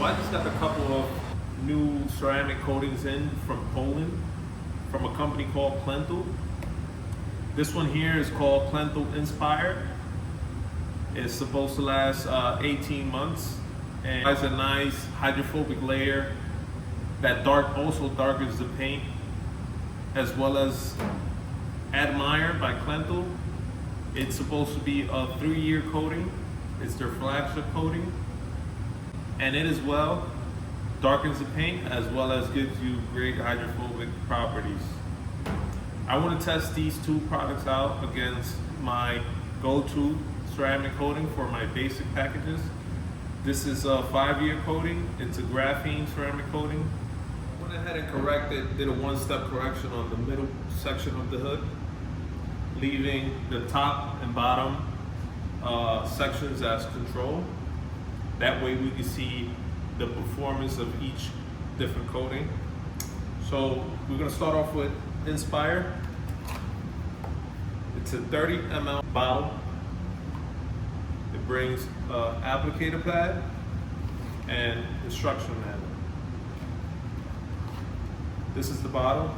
I just got a couple of new ceramic coatings in from Poland, from a company called Cleantle. This one here is called Cleantle Inspire. It's supposed to last 18 months and has a nice hydrophobic layer that also darkens the paint, as well as Admire by Cleantle. It's supposed to be a 3-year coating. It's their flagship coating, and it as well darkens the paint as well as gives you great hydrophobic properties. I want to test these two products out against my go-to ceramic coating for my basic packages. This is a 5-year coating. It's a graphene ceramic coating. I went ahead and did a one-step correction on the middle section of the hood, leaving the top and bottom sections as control. That way we can see the performance of each different coating. So we're gonna start off with Inspire. It's a 30 ml bottle. It brings an applicator pad and instruction manual. This is the bottle.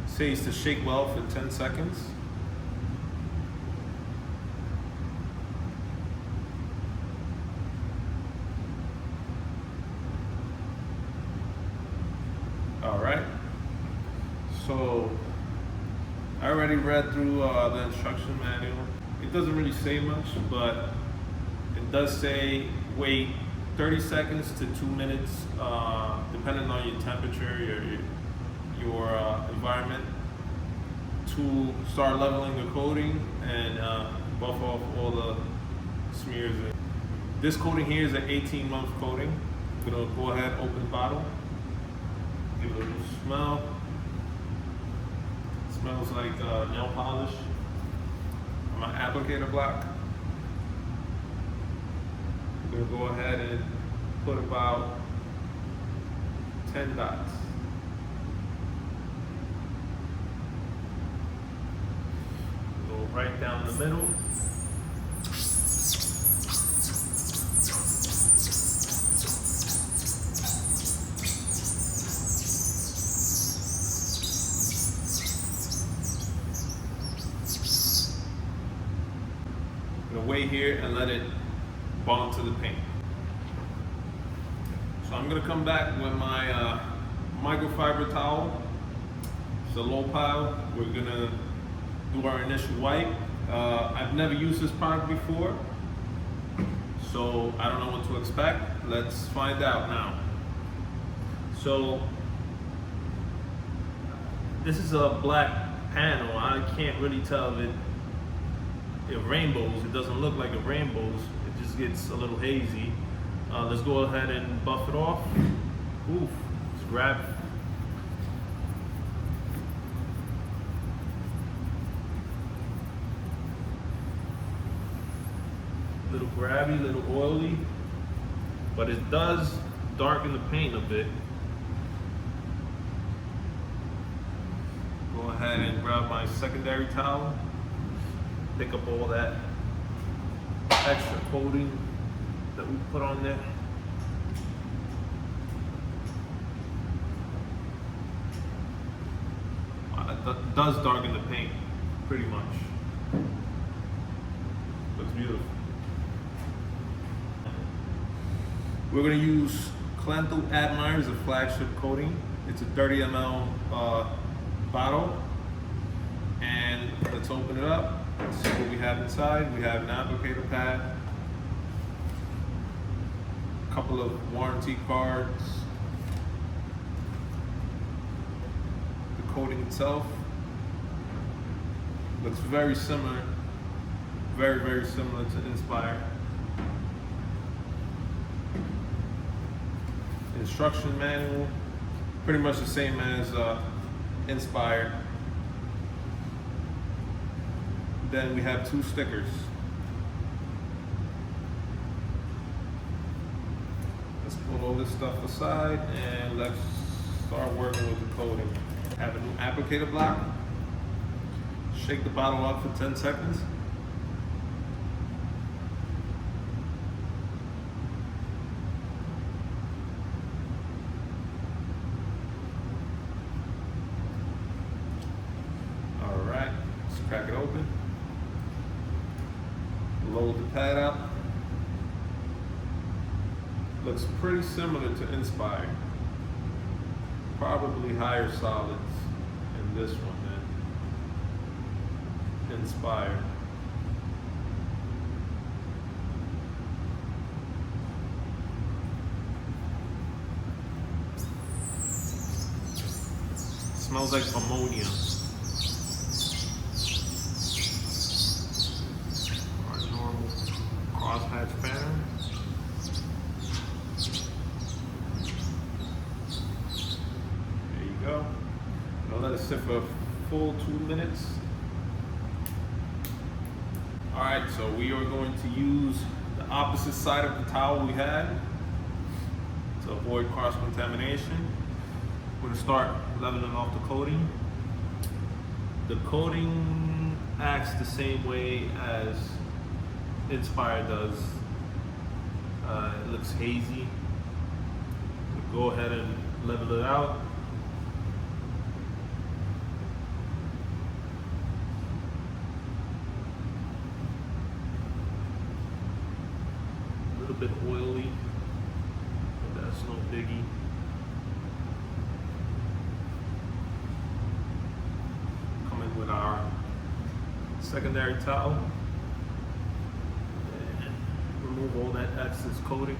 It says to shake well for 10 seconds. All right, so I already read through the instruction manual. It doesn't really say much, but it does say wait 30 seconds to 2 minutes, depending on your temperature, your environment, to start leveling the coating and buff off all the smears. This coating here is an 18-month coating. I'm gonna go ahead, open the bottle. Give it a little smell. It smells like nail polish on my applicator block. I'm gonna go ahead and put about 10 dots. Go right down the middle. Wait here and let it bond to the paint. So I'm gonna come back with my microfiber towel. It's a low pile. We're gonna do our initial wipe. I've never used this product before, so I don't know what to expect. Let's find out now. So this is a black panel. I can't really tell if it rainbows. It doesn't look like it rainbows. It just gets a little hazy. Let's go ahead and buff it off. Oof, let's grab it. Little grabby, little oily, but it does darken the paint a bit. Go ahead and grab my secondary towel. Pick up all that extra coating that we put on there. It does darken the paint pretty much. Looks beautiful. We're going to use Cleantle Admire as a flagship coating. It's a 30 ml bottle. And let's open it up. Let's see what we have inside. We have an applicator pad, a couple of warranty cards, the coating itself looks very similar, very similar to Inspire. Instruction manual, pretty much the same as Inspire. Then we have 2 stickers. Let's pull all this stuff aside and let's start working with the coating. Have a new applicator block. Shake the bottle up for 10 seconds. crack it open. Load the pad out. Looks pretty similar to Inspire. Probably higher solids in this one than Inspire. Smells like ammonia. Our normal crosshatch pattern. There you go. Now let it sit for a full 2 minutes. Alright, so we are going to use the opposite side of the towel we had to avoid cross-contamination. We're going to start leveling off the coating. The coating acts the same way as Inspire does. It looks hazy. We'll go ahead and level it out. A little bit oily, but that's no biggie. With our secondary towel and remove all that excess coating.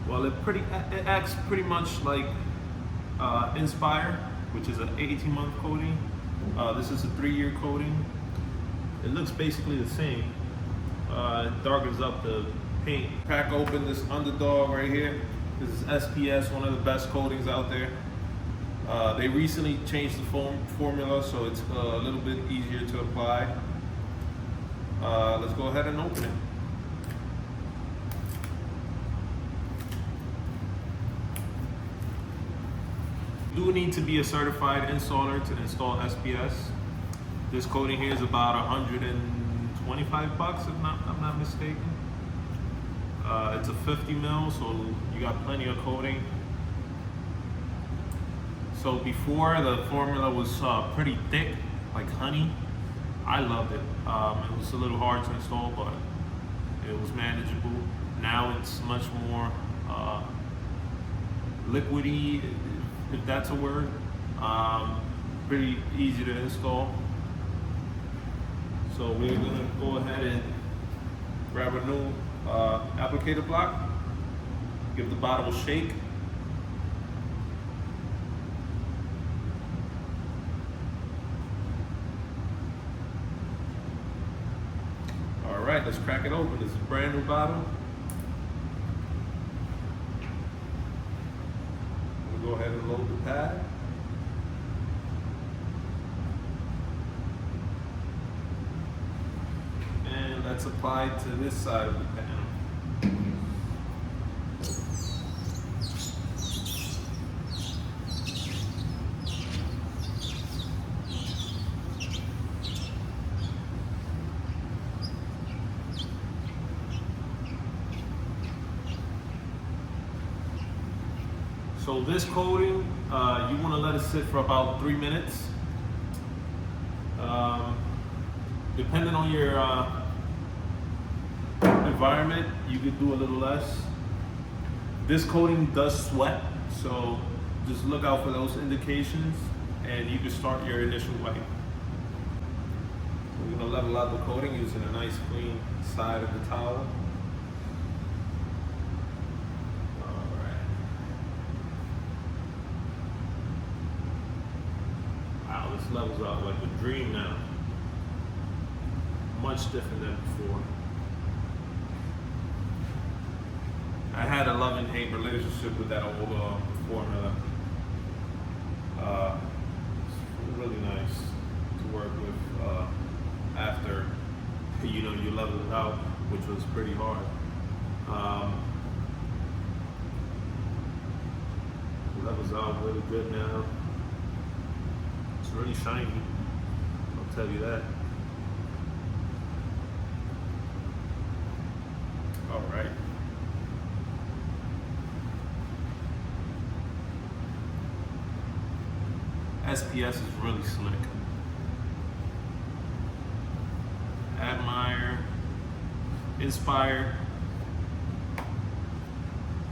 Well, it acts pretty much like Inspire, which is an 18-month coating. This is a 3-year coating. It looks basically the same. It darkens up the paint. Crack open this Underdog right here. This is SPS, one of the best coatings out there. They recently changed the formula, so it's a little bit easier to apply. Let's go ahead and open it. You do need to be a certified installer to install SPS. This coating here is about $125, if I'm not mistaken. It's a 50 mil, so you got plenty of coating. So before, the formula was pretty thick, like honey. I loved it. It was a little hard to install, but it was manageable. Now it's much more liquidy, if that's a word. Pretty easy to install. So we're gonna go ahead and grab a new applicator block, give the bottle a shake. All right, let's crack it open. This is a brand new bottle. We'll go ahead and load the pad. And let's apply it to this side of the pan. So this coating, you want to let it sit for about 3 minutes. Depending on your environment, you could do a little less. This coating does sweat, so just look out for those indications and you can start your initial wipe. We're going to level out the coating using a nice clean side of the towel. Levels out like a dream now. Much different than before. I had a love-and-hate relationship with that old formula. It's really nice to work with after you level it out, which was pretty hard. It levels out really good now. It's really shiny, I'll tell you that. All right. SPS is really slick. Admire, Inspire,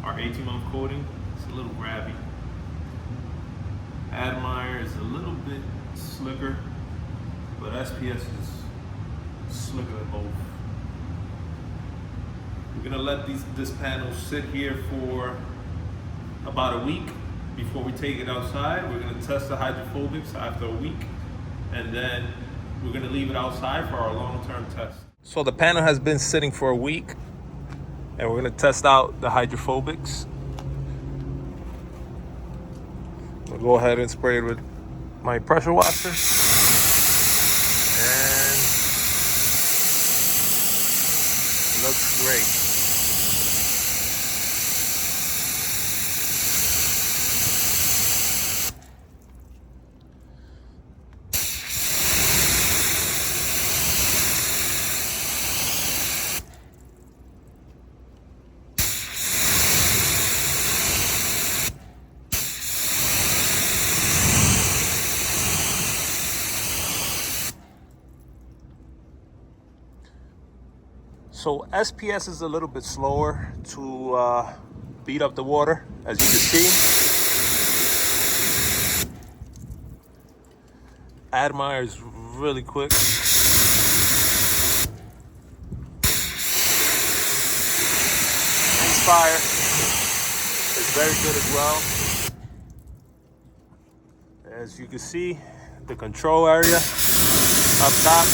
our 18-month coating, it's a little grabby. Admire is a little bit slicker, but SPS is slicker than both. We're gonna let this panel sit here for about a week before we take it outside. We're gonna test the hydrophobics after a week, and then we're gonna leave it outside for our long-term test. So the panel has been sitting for a week, and we're gonna test out the hydrophobics. I'll go ahead and spray it with my pressure washer, and it looks great. So SPS is a little bit slower to beat up the water, as you can see. Admire is really quick. Inspire is very good as well. As you can see, the control area up top.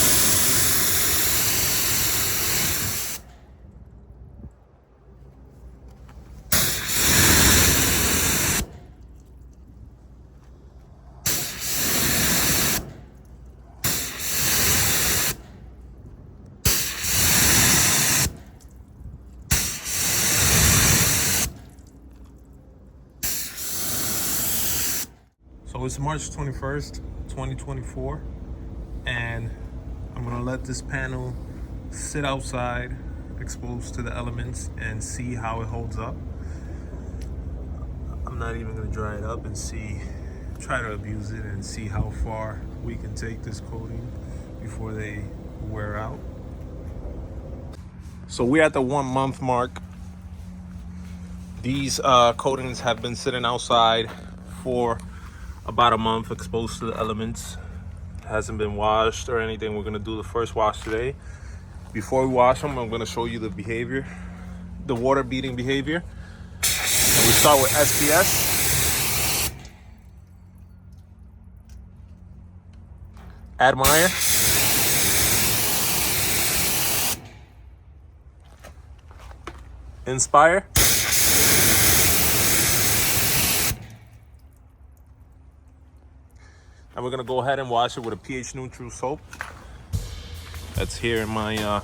So it's March 21st, 2024, and I'm gonna let this panel sit outside, exposed to the elements, and see how it holds up. I'm not even gonna dry it up and try to abuse it and see how far we can take this coating before they wear out. So we're at the 1 month mark. These coatings have been sitting outside for about a month, exposed to the elements. Hasn't been washed or anything. We're gonna do the first wash today. Before we wash them, I'm gonna show you the behavior, the water beating behavior. And we start with SPS, Admire, Inspire, and we're gonna go ahead and wash it with a pH neutral soap. That's here in my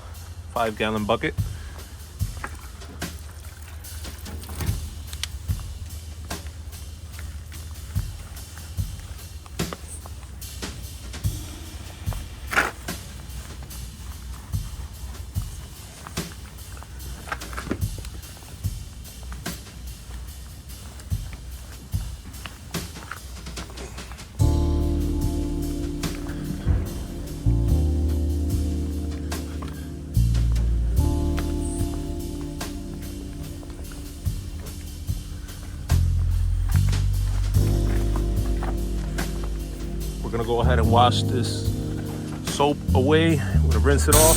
5-gallon bucket. We're gonna go ahead and wash this soap away. We're gonna rinse it off.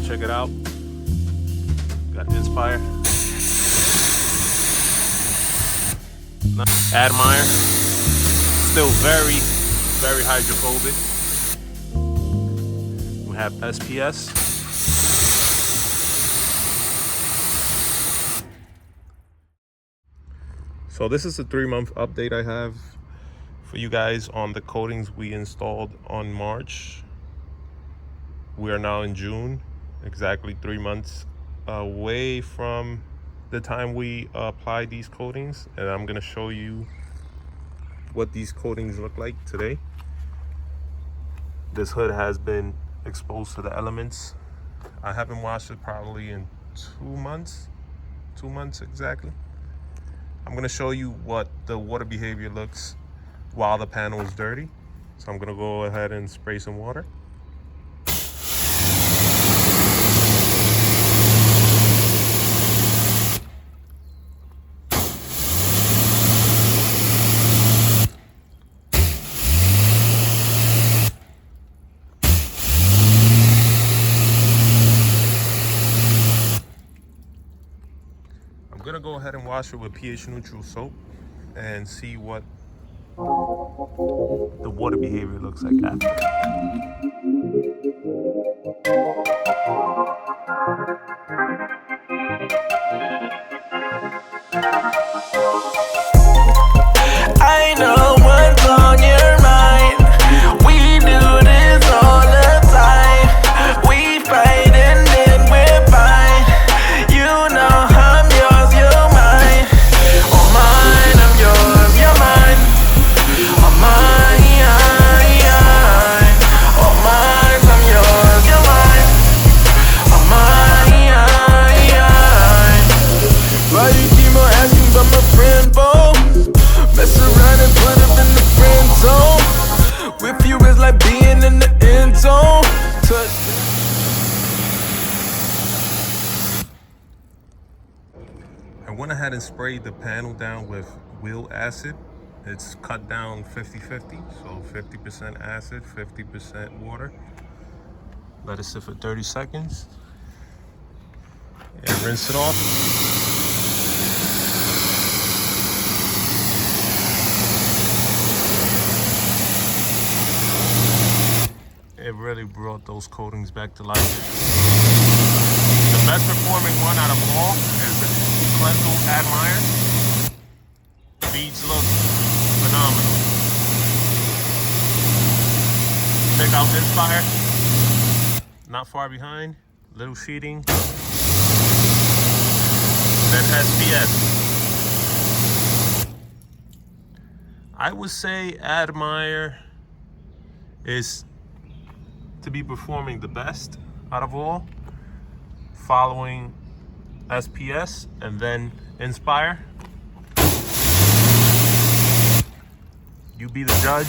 Check it out. Got Inspire. Admire. Still very, very hydrophobic. We have SPS. So this is a 3-month update I have for you guys on the coatings we installed on March. We are now in June, exactly 3 months away from the time we applied these coatings, and I'm gonna show you what these coatings look like today. This hood has been exposed to the elements I haven't washed it probably in 2 months. 2 months exactly. I'm gonna show you what the water behavior looks while the panel is dirty. So I'm gonna go ahead and spray some water. I'm gonna go ahead and wash it with pH neutral soap and see what the water behavior looks like after. I know what's on your mind. We do this all the time. We fight and then we're fine. You know I'm yours, you're mine. Oh mine, I'm yours, you're mine. Oh mine, oh mine, I'm yours, you're mine. Oh mine. Why you keep on asking about my friend, Bo? Mess around and put him in the friend zone. With you is like being in the end zone. I went ahead and sprayed the panel down with wheel acid. It's cut down 50-50, so 50% acid, 50% water. Let it sit for 30 seconds. And rinse it off. It really brought those coatings back to life. The best performing one out of all is the Cleantle Admire. Beads look phenomenal. Check out Inspire. Not far behind. Little sheeting. Then SPS. I would say Admire is to be performing the best out of all, following SPS and then Inspire. You be the judge.